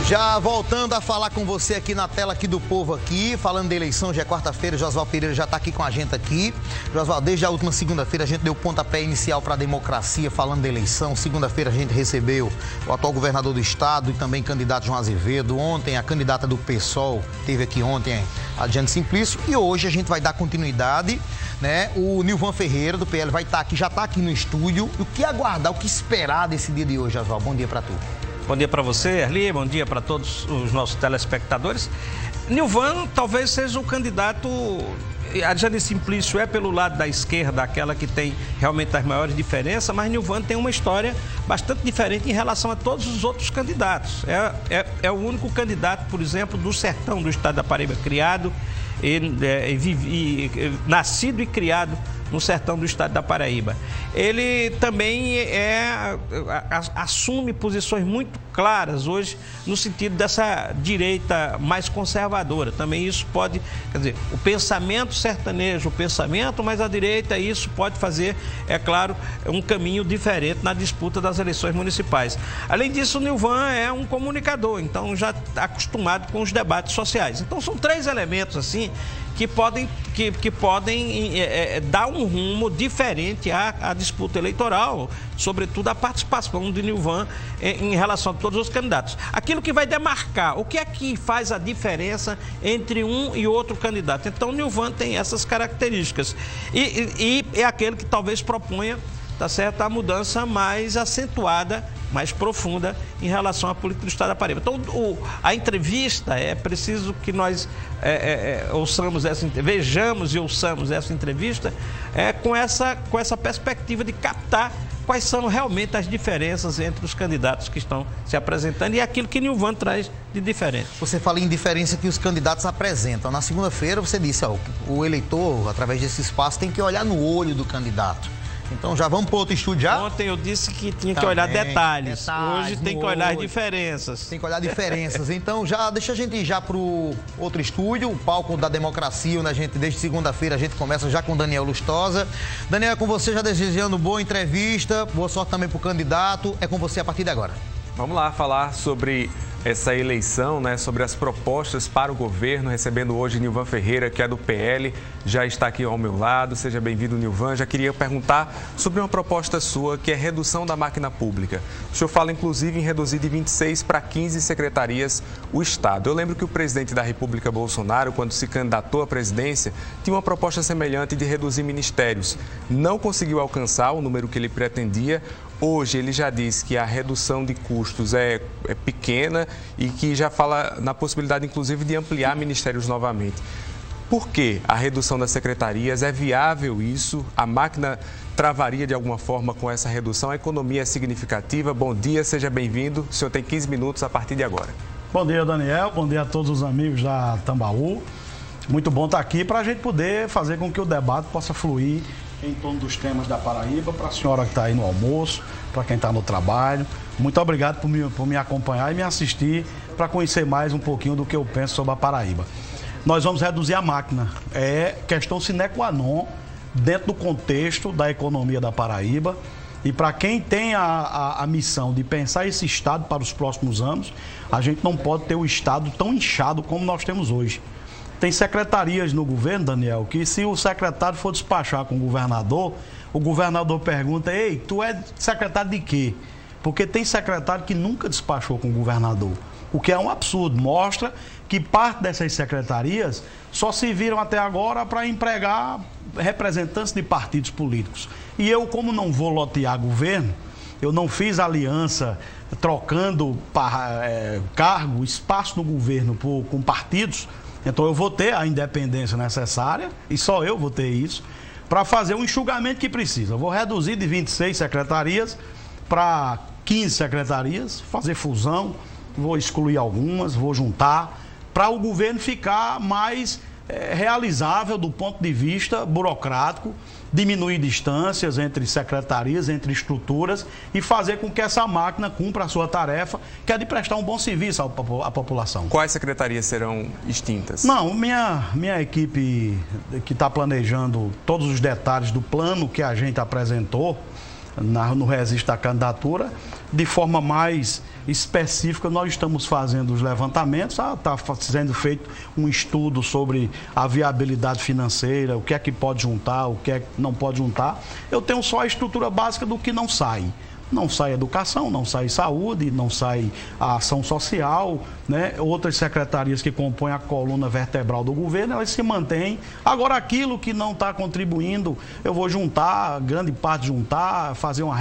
Já voltando a falar com você aqui na tela aqui do Povo aqui, falando da eleição, já é quarta-feira, Josvaldo Pereira já está aqui com a gente aqui. Josvaldo, desde a última segunda-feira a gente deu pontapé inicial para a democracia, falando da eleição. Segunda-feira a gente recebeu o atual governador do estado e também candidato João Azevedo. Ontem a candidata do PSOL teve aqui ontem, a Diane Simplício. E hoje a gente vai dar continuidade, né? O Nilvan Ferreira do PL vai estar aqui, já está aqui no estúdio. O que aguardar, o que esperar desse dia de hoje, Josvaldo? Bom dia para tu. Bom dia para você, Erli, bom dia para todos os nossos telespectadores. Nilvan talvez seja o candidato, a Diane Simplício é pelo lado da esquerda, aquela que tem realmente as maiores diferenças, mas Nilvan tem uma história bastante diferente em relação a todos os outros candidatos. É o único candidato, por exemplo, do sertão do estado da Paraíba, criado, nascido e criado no sertão do estado da Paraíba. Ele também assume posições muito claras hoje no sentido dessa direita mais conservadora. Também isso pode, quer dizer, o pensamento sertanejo, o pensamento mais à direita, isso pode fazer, é claro, um caminho diferente na disputa das eleições municipais. Além disso, o Nilvan é um comunicador, então já está acostumado com os debates sociais. Então são três elementos assim que podem dar um rumo diferente à disputa eleitoral, sobretudo a participação do Nilvan em relação a todos os candidatos. Aquilo que vai demarcar, o que é que faz a diferença entre um e outro candidato. Então, o Nilvan tem essas características e é aquele que talvez proponha, tá certo, a mudança mais acentuada, mais profunda em relação à política do estado da Paraíba. Então, a entrevista, é preciso que nós vejamos e ouçamos essa entrevista com essa perspectiva de captar quais são realmente as diferenças entre os candidatos que estão se apresentando e aquilo que Nilvan traz de diferente. Você fala em diferença que os candidatos apresentam. Na segunda-feira você disse, o eleitor, através desse espaço, tem que olhar no olho do candidato. Então já vamos para outro estúdio já? Ontem eu disse que tinha que olhar detalhes. Hoje tem que olhar as diferenças. Tem que olhar diferenças. Então já deixa a gente ir já para o outro estúdio, o palco da democracia, onde a gente, desde segunda-feira, a gente começa já com Daniel Lustosa. Daniel, é com você, já desejando boa entrevista, boa sorte também para o candidato. É com você a partir de agora. Vamos lá falar sobre essa eleição, né, sobre as propostas para o governo, recebendo hoje Nilvan Ferreira, que é do PL, já está aqui ao meu lado. Seja bem-vindo, Nilvan. Já queria perguntar sobre uma proposta sua, que é redução da máquina pública. O senhor fala, inclusive, em reduzir de 26 para 15 secretarias o Estado. Eu lembro que o presidente da República, Bolsonaro, quando se candidatou à presidência, tinha uma proposta semelhante de reduzir ministérios. Não conseguiu alcançar o número que ele pretendia. Hoje ele já diz que a redução de custos é pequena e que já fala na possibilidade, inclusive, de ampliar ministérios novamente. Por que a redução das secretarias? É viável isso? A máquina travaria de alguma forma com essa redução? A economia é significativa? Bom dia, seja bem-vindo. O senhor tem 15 minutos a partir de agora. Bom dia, Daniel. Bom dia a todos os amigos da Tambaú. Muito bom estar aqui para a gente poder fazer com que o debate possa fluir em torno dos temas da Paraíba, para a senhora que está aí no almoço, para quem está no trabalho. Muito obrigado por me acompanhar e me assistir para conhecer mais um pouquinho do que eu penso sobre a Paraíba. Nós vamos reduzir a máquina. É questão sine qua non dentro do contexto da economia da Paraíba. E para quem tem a missão de pensar esse Estado para os próximos anos, a gente não pode ter o Estado tão inchado como nós temos hoje. Tem secretarias no governo, Daniel, que se o secretário for despachar com o governador pergunta: ei, tu é secretário de quê? Porque tem secretário que nunca despachou com o governador, o que é um absurdo. Mostra que parte dessas secretarias só se viram até agora para empregar representantes de partidos políticos. E eu, como não vou lotear governo, eu não fiz aliança trocando cargo, espaço no governo com partidos. Então eu vou ter a independência necessária, e só eu vou ter isso, para fazer o enxugamento que precisa. Eu vou reduzir de 26 secretarias para 15 secretarias, fazer fusão, vou excluir algumas, vou juntar, para o governo ficar mais realizável do ponto de vista burocrático, diminuir distâncias entre secretarias, entre estruturas e fazer com que essa máquina cumpra a sua tarefa, que é de prestar um bom serviço à população. Quais secretarias serão extintas? Não, minha equipe que está planejando todos os detalhes do plano que a gente apresentou, no registro da candidatura. De forma mais específica, nós estamos fazendo os levantamentos, está sendo feito um estudo sobre a viabilidade financeira, o que é que pode juntar, o que é que não pode juntar. Eu tenho só a estrutura básica do que não sai. Não sai educação, não sai saúde, não sai a ação social, né? Outras secretarias que compõem a coluna vertebral do governo, elas se mantêm. Agora, aquilo que não está contribuindo, eu vou juntar, grande parte juntar, fazer uma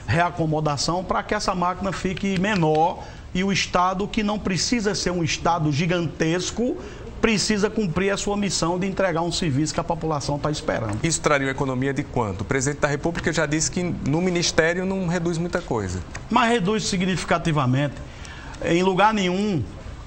reacomodação para que essa máquina fique menor e o Estado, que não precisa ser um Estado gigantesco, precisa cumprir a sua missão de entregar um serviço que a população está esperando. Isso traria uma economia de quanto? O presidente da República já disse que no Ministério não reduz muita coisa. Mas reduz significativamente. Em lugar nenhum,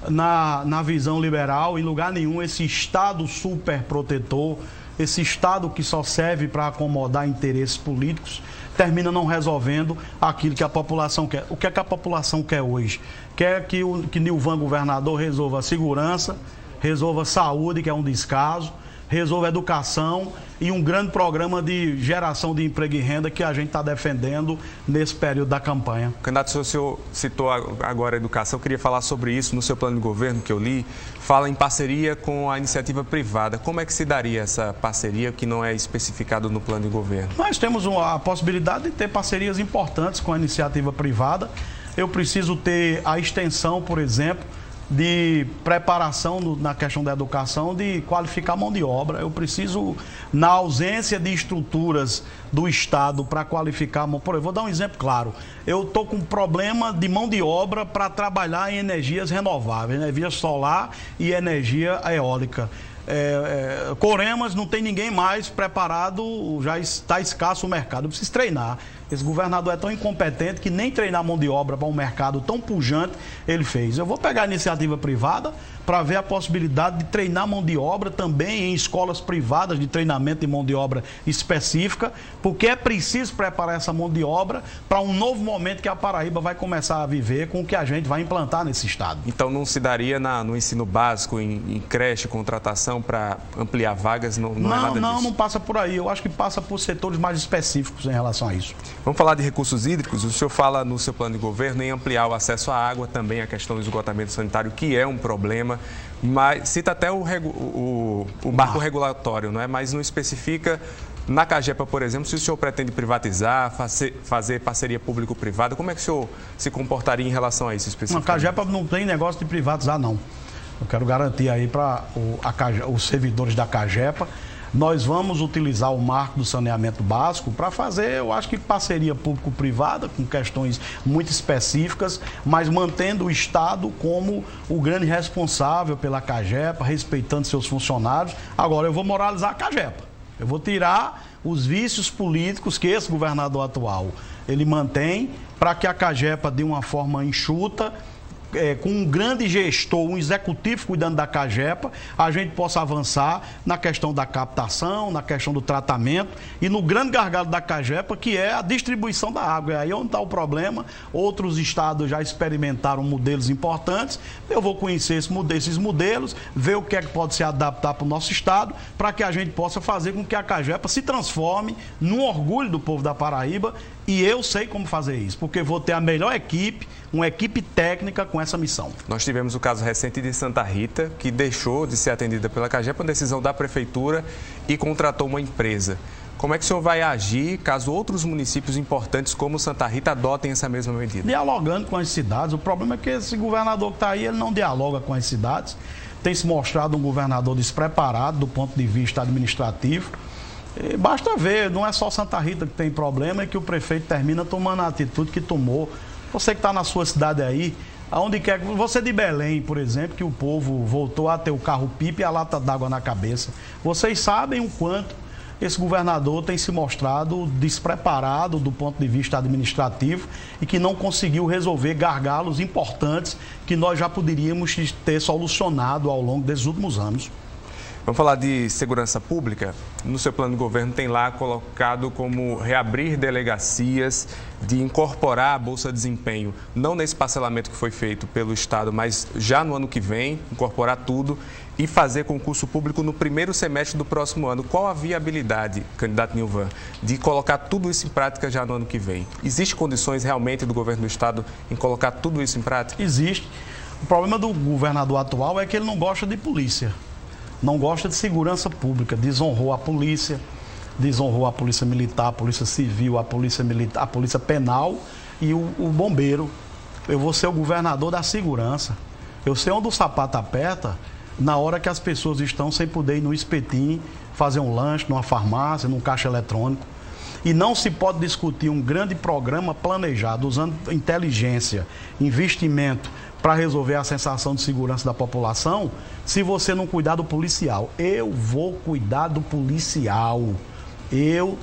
na visão liberal, em lugar nenhum, esse Estado superprotetor, esse Estado que só serve para acomodar interesses políticos, termina não resolvendo aquilo que a população quer. O que é que a população quer hoje? Quer que Nilvan, governador, resolva a segurança, resolva saúde, que é um descaso, resolva educação e um grande programa de geração de emprego e renda que a gente está defendendo nesse período da campanha. Candidato, o senhor citou agora a educação, eu queria falar sobre isso no seu plano de governo que eu li, fala em parceria com a iniciativa privada. Como é que se daria essa parceria que não é especificado no plano de governo? Nós temos a possibilidade de ter parcerias importantes com a iniciativa privada. Eu preciso ter a extensão, por exemplo, de preparação na questão da educação, de qualificar a mão de obra. Eu preciso, na ausência de estruturas do Estado para qualificar a mão... Por exemplo, vou dar um exemplo claro. Eu estou com problema de mão de obra para trabalhar em energias renováveis, energia solar e energia eólica. Coremas, não tem ninguém mais preparado, já está escasso o mercado, eu preciso treinar. Esse governador é tão incompetente que nem treinar mão de obra para um mercado tão pujante ele fez. Eu vou pegar a iniciativa privada para ver a possibilidade de treinar mão de obra também em escolas privadas de treinamento de mão de obra específica, porque é preciso preparar essa mão de obra para um novo momento que a Paraíba vai começar a viver com o que a gente vai implantar nesse estado. Então não se daria no ensino básico, em creche, contratação para ampliar vagas? Não é nada disso? Não passa por aí. Eu acho que passa por setores mais específicos em relação a isso. Vamos falar de recursos hídricos. O senhor fala no seu plano de governo em ampliar o acesso à água, também a questão do esgotamento sanitário, que é um problema, mas cita até o marco regulatório, não é? Mas não especifica na Cagepa, por exemplo, se o senhor pretende privatizar, fazer parceria público-privada. Como é que o senhor se comportaria em relação a isso especificamente? Na Cagepa não tem negócio de privatizar, não. Eu quero garantir aí para os servidores da Cagepa. Nós vamos utilizar o marco do saneamento básico para fazer, eu acho que parceria público-privada, com questões muito específicas, mas mantendo o Estado como o grande responsável pela Cagepa, respeitando seus funcionários. Agora, eu vou moralizar a Cagepa. Eu vou tirar os vícios políticos que esse governador atual ele mantém, para que a Cagepa, de uma forma enxuta, com um grande gestor, um executivo cuidando da Cagepa, a gente possa avançar na questão da captação, na questão do tratamento e no grande gargalo da Cagepa, que é a distribuição da água. É aí onde está o problema. Outros estados já experimentaram modelos importantes. Eu vou conhecer esses modelos, ver o que é que pode se adaptar para o nosso estado, para que a gente possa fazer com que a Cagepa se transforme num orgulho do povo da Paraíba. E eu sei como fazer isso, porque vou ter a melhor equipe, uma equipe técnica com essa missão. Nós tivemos o caso recente de Santa Rita, que deixou de ser atendida pela Cagepa, uma decisão da prefeitura, e contratou uma empresa. Como é que o senhor vai agir caso outros municípios importantes como Santa Rita adotem essa mesma medida? Dialogando com as cidades. O problema é que esse governador que está aí, ele não dialoga com as cidades. Tem se mostrado um governador despreparado do ponto de vista administrativo. E basta ver, não é só Santa Rita que tem problema, é que o prefeito termina tomando a atitude que tomou. Você que está na sua cidade aí, aonde quer, você de Belém, por exemplo, que o povo voltou a ter o carro-pipa e a lata d'água na cabeça. Vocês sabem o quanto esse governador tem se mostrado despreparado do ponto de vista administrativo e que não conseguiu resolver gargalos importantes que nós já poderíamos ter solucionado ao longo desses últimos anos. Vamos falar de segurança pública. No seu plano de governo tem lá colocado como reabrir delegacias, de incorporar a Bolsa Desempenho, não nesse parcelamento que foi feito pelo Estado, mas já no ano que vem, incorporar tudo e fazer concurso público no primeiro semestre do próximo ano. Qual a viabilidade, candidato Nilvan, de colocar tudo isso em prática já no ano que vem? Existem condições realmente do governo do Estado em colocar tudo isso em prática? Existe. O problema do governador atual é que ele não gosta de polícia. Não gosta de segurança pública, desonrou a polícia militar, a polícia civil, a polícia militar, a polícia penal e o bombeiro. Eu vou ser o governador da segurança. Eu sei onde o sapato aperta na hora que as pessoas estão sem poder ir no espetinho, fazer um lanche, numa farmácia, num caixa eletrônico. E não se pode discutir um grande programa planejado, usando inteligência, investimento, para resolver a sensação de segurança da população, se você não cuidar do policial. Eu vou cuidar do policial. Eu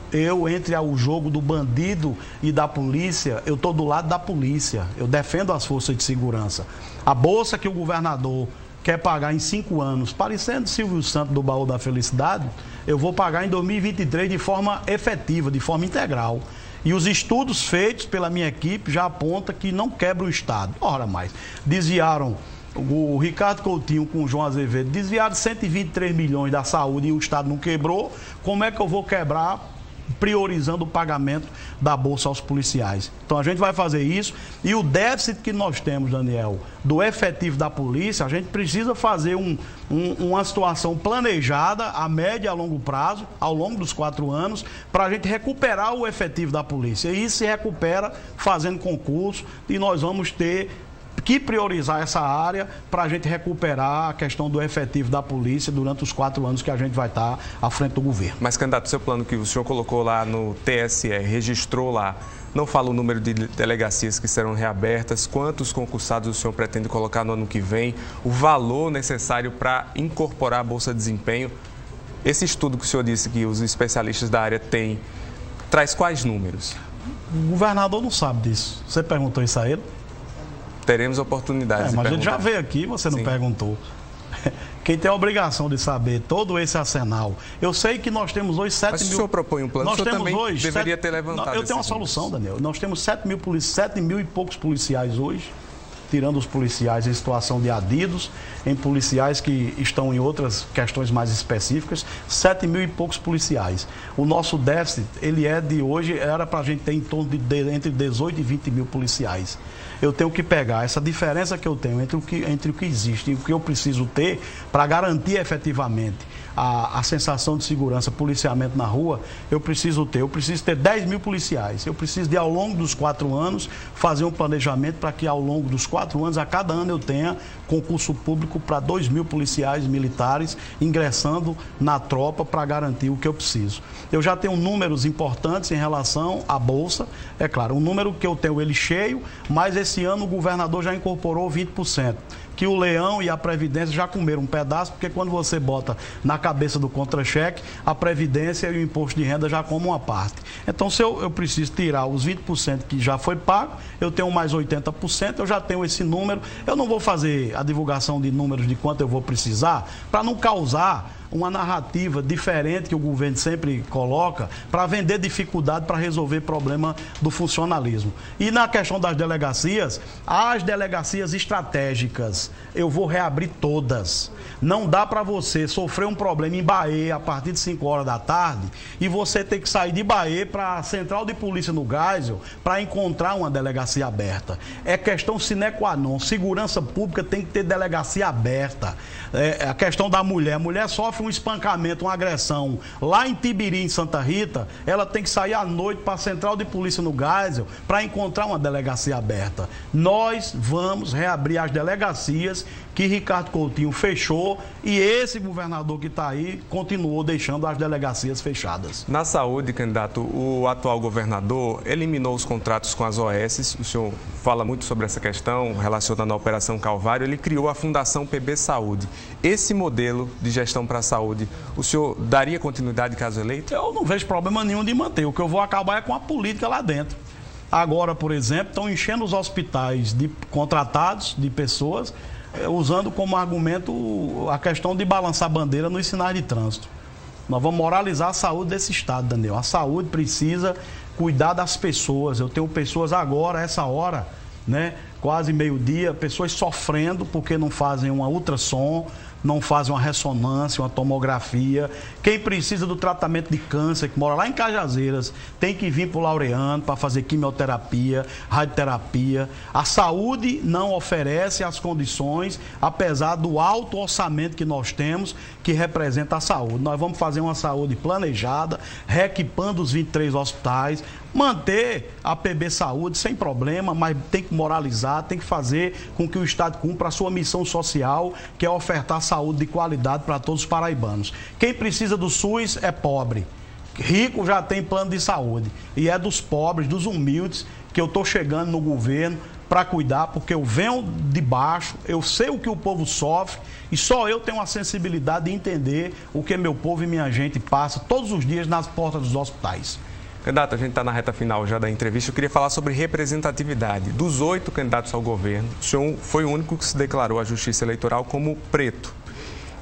entre o jogo do bandido e da polícia, eu estou do lado da polícia. Eu defendo as forças de segurança. A bolsa que o governador quer pagar em 5 anos, parecendo Silvio Santos do Baú da Felicidade, eu vou pagar em 2023 de forma efetiva, de forma integral. E os estudos feitos pela minha equipe já apontam que não quebra o Estado. Ora mais, desviaram o Ricardo Coutinho com o João Azevedo, desviaram 123 milhões da saúde e o Estado não quebrou. Como é que eu vou quebrar priorizando o pagamento da bolsa aos policiais? Então a gente vai fazer isso. E o déficit que nós temos, Daniel, do efetivo da polícia, a gente precisa fazer uma situação planejada a médio e a longo prazo, ao longo dos 4 anos, para a gente recuperar o efetivo da polícia. E isso se recupera fazendo concurso e nós vamos ter que priorizar essa área para a gente recuperar a questão do efetivo da polícia durante os 4 anos que a gente vai estar à frente do governo. Mas, candidato, seu plano que o senhor colocou lá no TSE, registrou lá, não fala o número de delegacias que serão reabertas, quantos concursados o senhor pretende colocar no ano que vem, o valor necessário para incorporar a Bolsa de Desempenho. Esse estudo que o senhor disse que os especialistas da área têm, traz quais números? O governador não sabe disso. Você perguntou isso a ele? Teremos oportunidades de mas perguntar. a gente já veio aqui, você não perguntou. Quem tem a obrigação de saber todo esse arsenal. Eu sei que nós temos hoje 7 mil... Mas se o senhor propõe um plano, nós o senhor temos também hoje deveria ter levantado. Eu tenho uma solução, Daniel. Nós temos 7 mil e poucos policiais hoje, tirando os policiais em situação de adidos, em policiais que estão em outras questões mais específicas, 7 mil e poucos policiais. O nosso déficit, ele é de hoje, era para a gente ter em torno de entre 18 e 20 mil policiais. Eu tenho que pegar essa diferença que eu tenho entre o que existe e o que eu preciso ter para garantir efetivamente a sensação de segurança, policiamento na rua, eu preciso ter 10 mil policiais. Eu preciso de, ao longo dos 4 anos, fazer um planejamento para que ao longo dos 4 anos, a cada ano eu tenha concurso público para 2 mil policiais militares ingressando na tropa para garantir o que eu preciso. Eu já tenho números importantes em relação à Bolsa, é claro, um número que eu tenho ele cheio, mas esse ano o governador já incorporou 20%. Que o Leão e a Previdência já comeram um pedaço, porque quando você bota na cabeça do contra-cheque, a Previdência e o Imposto de Renda já comem uma parte. Então, se eu preciso tirar os 20% que já foi pago, eu tenho mais 80%, eu já tenho esse número. Eu não vou fazer a divulgação de números de quanto eu vou precisar, para não causar uma narrativa diferente que o governo sempre coloca para vender dificuldade para resolver problema do funcionalismo. E na questão das delegacias, as delegacias estratégicas, eu vou reabrir todas. Não dá para você sofrer um problema em Bahia a partir de 5 horas da tarde e você ter que sair de Bahia para a central de polícia no Geisel para encontrar uma delegacia aberta. É questão sine qua non. Segurança pública tem que ter delegacia aberta. A questão da mulher. A mulher sofre um espancamento, uma agressão lá em Tibiri, em Santa Rita, ela tem que sair à noite para a central de polícia no Geisel para encontrar uma delegacia aberta. Nós vamos reabrir as delegacias que Ricardo Coutinho fechou e esse governador que está aí continuou deixando as delegacias fechadas. Na saúde, candidato, o atual governador eliminou os contratos com as OS. O senhor fala muito sobre essa questão relacionada à Operação Calvário. Ele criou a Fundação PB Saúde. Esse modelo de gestão para a saúde, o senhor daria continuidade caso eleito? Eu não vejo problema nenhum de manter. O que eu vou acabar é com a política lá dentro. Agora, por exemplo, estão enchendo os hospitais de contratados, de pessoas. usando como argumento a questão de balançar bandeira nos sinais de trânsito. Nós vamos moralizar a saúde desse estado, Daniel. A saúde precisa cuidar das pessoas. Eu tenho pessoas agora, essa hora, né, quase meio-dia, pessoas sofrendo porque não fazem uma ultrassom, não fazem uma ressonância, uma tomografia. Quem precisa do tratamento de câncer, que mora lá em Cajazeiras, tem que vir para o Laureano para fazer quimioterapia, radioterapia. A saúde não oferece as condições, apesar do alto orçamento que nós temos, que representa a saúde. Nós vamos fazer uma saúde planejada, reequipando os 23 hospitais, manter a PB Saúde sem problema, mas tem que moralizar, tem que fazer com que o Estado cumpra a sua missão social, que é ofertar saúde de qualidade para todos os paraibanos. Quem precisa do SUS é pobre. Rico já tem plano de saúde. E é dos pobres, dos humildes, que eu estou chegando no governo para cuidar, porque eu venho de baixo, eu sei o que o povo sofre e só eu tenho a sensibilidade de entender o que meu povo e minha gente passa todos os dias nas portas dos hospitais. Candidato, a gente está na reta final já da entrevista. Eu queria falar sobre representatividade. Dos 8 candidatos ao governo, o senhor foi o único que se declarou à Justiça Eleitoral como preto.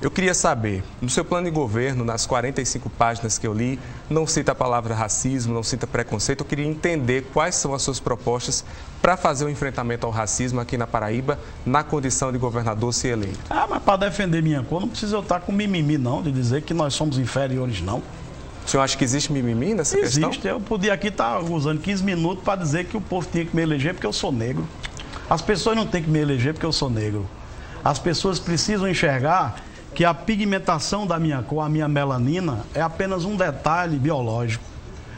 Eu queria saber, no seu plano de governo, nas 45 páginas que eu li, não cita a palavra racismo, não cita preconceito. Eu queria entender quais são as suas propostas para fazer o enfrentamento ao racismo aqui na Paraíba, na condição de governador se eleito. Mas para defender minha cor, não precisa eu estar com mimimi, não, de dizer que nós somos inferiores, não. O senhor acha que existe mimimi nessa questão? Existe. Eu podia aqui estar usando 15 minutos para dizer que o povo tinha que me eleger porque eu sou negro. As pessoas não têm que me eleger porque eu sou negro. As pessoas precisam enxergar que a pigmentação da minha cor, a minha melanina, é apenas um detalhe biológico.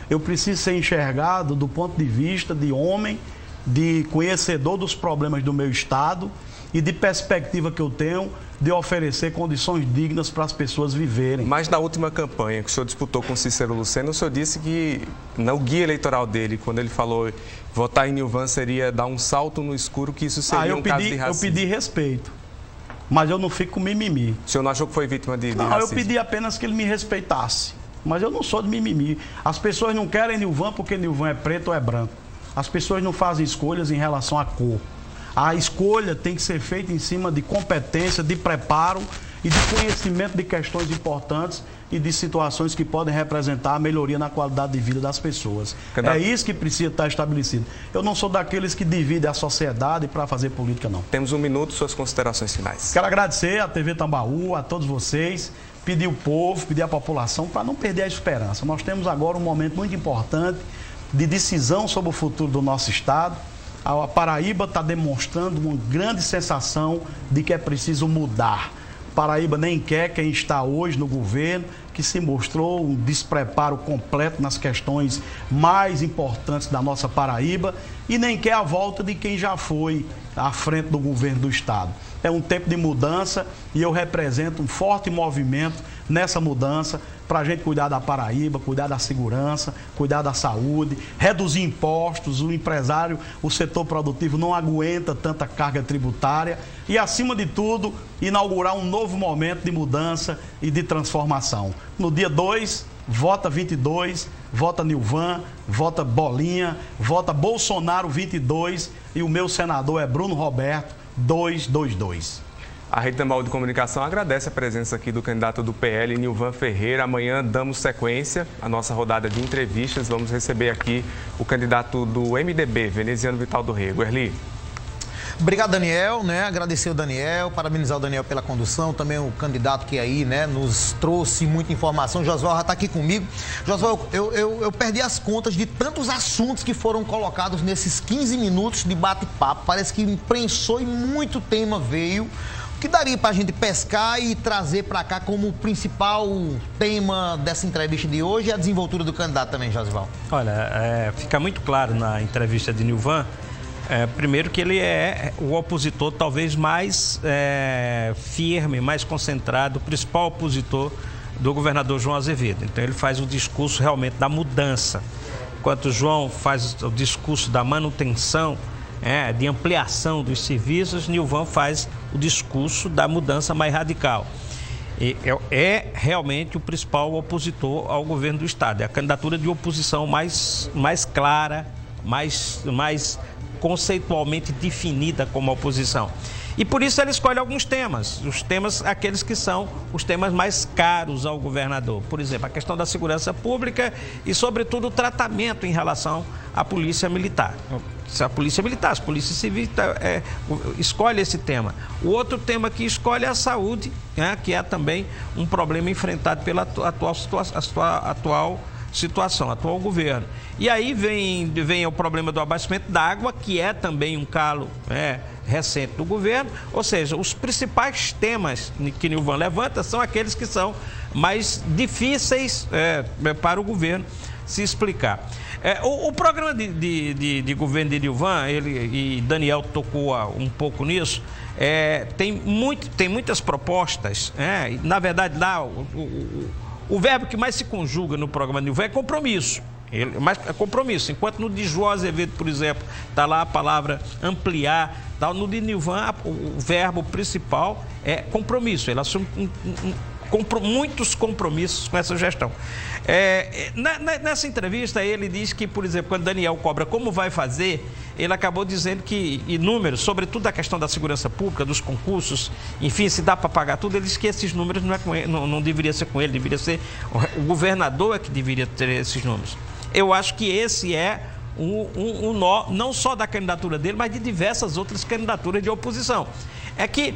Eu preciso ser enxergado do ponto de vista de homem, de conhecedor dos problemas do meu estado e de perspectiva que eu tenho de oferecer condições dignas para as pessoas viverem. Mas na última campanha que o senhor disputou com Cícero Lucena, o senhor disse que no guia eleitoral dele, quando ele falou votar em Nilvan seria dar um salto no escuro, que isso seria caso de racismo. Eu pedi respeito, mas eu não fico com mimimi. O senhor não achou que foi vítima de racismo? Não, eu pedi apenas que ele me respeitasse, mas eu não sou de mimimi. As pessoas não querem Nilvan porque Nilvan é preto ou é branco. As pessoas não fazem escolhas em relação à cor. A escolha tem que ser feita em cima de competência, de preparo e de conhecimento de questões importantes e de situações que podem representar a melhoria na qualidade de vida das pessoas. É isso que precisa estar estabelecido. Eu não sou daqueles que dividem a sociedade para fazer política, não. Temos um minuto, suas considerações finais. Quero agradecer à TV Tambaú, a todos vocês, pedir o povo, pedir a população para não perder a esperança. Nós temos agora um momento muito importante de decisão sobre o futuro do nosso estado. A Paraíba está demonstrando uma grande sensação de que é preciso mudar. Paraíba nem quer quem está hoje no governo, que se mostrou um despreparo completo nas questões mais importantes da nossa Paraíba, e nem quer a volta de quem já foi à frente do governo do estado. É um tempo de mudança e eu represento um forte movimento nessa mudança para a gente cuidar da Paraíba, cuidar da segurança, cuidar da saúde, reduzir impostos. O empresário, o setor produtivo não aguenta tanta carga tributária e, acima de tudo, inaugurar um novo momento de mudança e de transformação. No dia 2, vota 22, vota Nilvan, vota Bolinha, vota Bolsonaro 22 e o meu senador é Bruno Roberto 222. A Rede Tambaú de Comunicação agradece a presença aqui do candidato do PL, Nilvan Ferreira. Amanhã damos sequência à nossa rodada de entrevistas. Vamos receber aqui o candidato do MDB, Veneziano Vital do Rego. Erli. Obrigado, Daniel, agradecer o Daniel, parabenizar o Daniel pela condução, também o candidato que aí, nos trouxe muita informação. Josval já está aqui comigo. Josval, eu perdi as contas de tantos assuntos que foram colocados nesses 15 minutos de bate-papo. Parece que imprensou e muito tema veio. O que daria para a gente pescar e trazer para cá como principal tema dessa entrevista de hoje e a desenvoltura do candidato também, Josval? Olha, fica muito claro na entrevista de Nilvan, primeiro que ele é o opositor talvez mais firme, mais concentrado, o principal opositor do governador João Azevedo. Então ele faz o discurso realmente da mudança, enquanto o João faz o discurso da manutenção, de ampliação dos serviços, Nilvan faz o discurso da mudança mais radical. E é realmente o principal opositor ao governo do estado. É a candidatura de oposição mais clara, mais conceitualmente definida como oposição. E por isso ele escolhe alguns temas, os temas, aqueles que são os temas mais caros ao governador. Por exemplo, a questão da segurança pública e, sobretudo, o tratamento em relação à polícia militar. A polícia militar, as polícias civis escolhe esse tema. O outro tema que escolhe é a saúde, né, que é também um problema enfrentado pela atual situação, atual governo. E aí vem o problema do abastecimento da água, que é também um calo recente do governo. Ou seja, os principais temas que Nilvan levanta são aqueles que são mais difíceis para o governo se explicar. O programa de governo de Nilvan, e Daniel tocou um pouco nisso, tem muitas propostas. Na verdade, lá o verbo que mais se conjuga no programa de Nilvan é compromisso. Mas é compromisso. Enquanto no de João Azevedo, por exemplo, está lá a palavra ampliar, tal, no de Nilvan o verbo principal é compromisso. Ele assume muitos compromissos com essa gestão. Nessa entrevista, ele diz que, por exemplo, quando Daniel cobra como vai fazer, ele acabou dizendo que números, sobretudo a questão da segurança pública, dos concursos, enfim, se dá para pagar tudo, ele diz que esses números não deveria ser com ele, deveria ser o governador que deveria ter esses números. Eu acho que esse é um nó, não só da candidatura dele, mas de diversas outras candidaturas de oposição. É que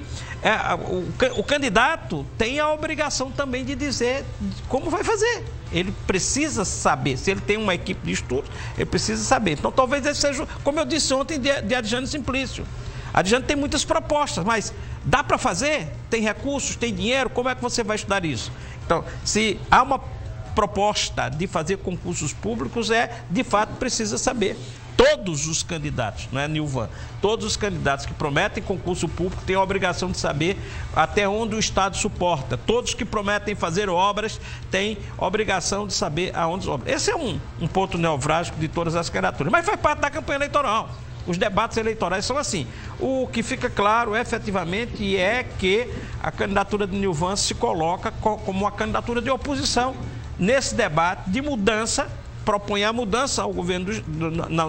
o candidato tem a obrigação também de dizer como vai fazer. Ele precisa saber. Se ele tem uma equipe de estudo, ele precisa saber. Então, talvez esse seja, como eu disse ontem, de Adjane Simplício. Adjane tem muitas propostas, mas dá para fazer? Tem recursos, tem dinheiro? Como é que você vai estudar isso? Então, se há uma proposta de fazer concursos públicos, de fato, precisa saber. Todos os candidatos, não é, Nilvan? Todos os candidatos que prometem concurso público têm a obrigação de saber até onde o Estado suporta. Todos que prometem fazer obras têm a obrigação de saber aonde as obras. Esse é um ponto nevrálgico de todas as candidaturas, mas faz parte da campanha eleitoral. Os debates eleitorais são assim. O que fica claro, efetivamente, é que a candidatura de Nilvan se coloca como uma candidatura de oposição nesse debate de mudança, propõe a mudança ao governo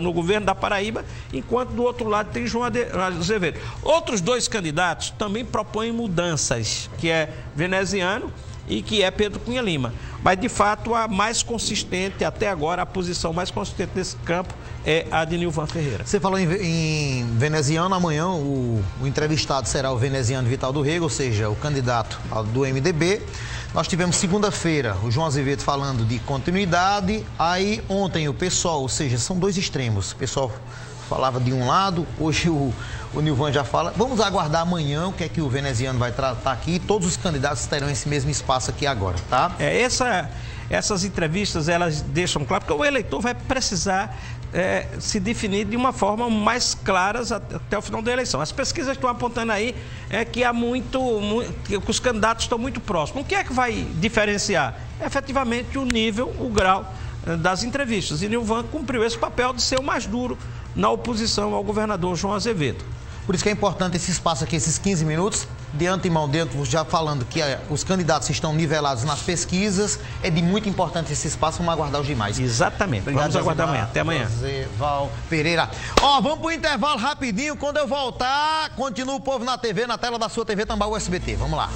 no governo da Paraíba, enquanto do outro lado tem João Azevedo. Outros dois candidatos também propõem mudanças, que é Veneziano e que é Pedro Cunha Lima. Mas, de fato, a mais consistente, até agora, a posição mais consistente nesse campo é a de Nilvan Ferreira. Você falou em Veneziano, amanhã o entrevistado será o Veneziano Vital do Rego, ou seja, o candidato do MDB. Nós tivemos segunda-feira o João Azevedo falando de continuidade, aí ontem o PSOL, ou seja, são dois extremos. O PSOL falava de um lado, hoje o Nilvan já fala. Vamos aguardar amanhã o que é que o Veneziano vai tratar aqui. Todos os candidatos terão esse mesmo espaço aqui agora, tá? Essas entrevistas, elas deixam claro, porque o eleitor vai precisar se definir de uma forma mais clara até o final da eleição. As pesquisas estão apontando aí que há que os candidatos estão muito próximos. O que é que vai diferenciar? Efetivamente o nível, o grau das entrevistas. E Nilvan cumpriu esse papel de ser o mais duro na oposição ao governador João Azevedo. Por isso que é importante esse espaço aqui, esses 15 minutos, de antemão, já falando que os candidatos estão nivelados nas pesquisas, é de muito importante esse espaço, vamos aguardar os demais. Exatamente, obrigado, vamos aguardar amanhã, até amanhã. Joseval Pereira. Vamos para o intervalo rapidinho, quando eu voltar, continua o Povo na TV, na tela da sua TV Tambaú SBT, vamos lá.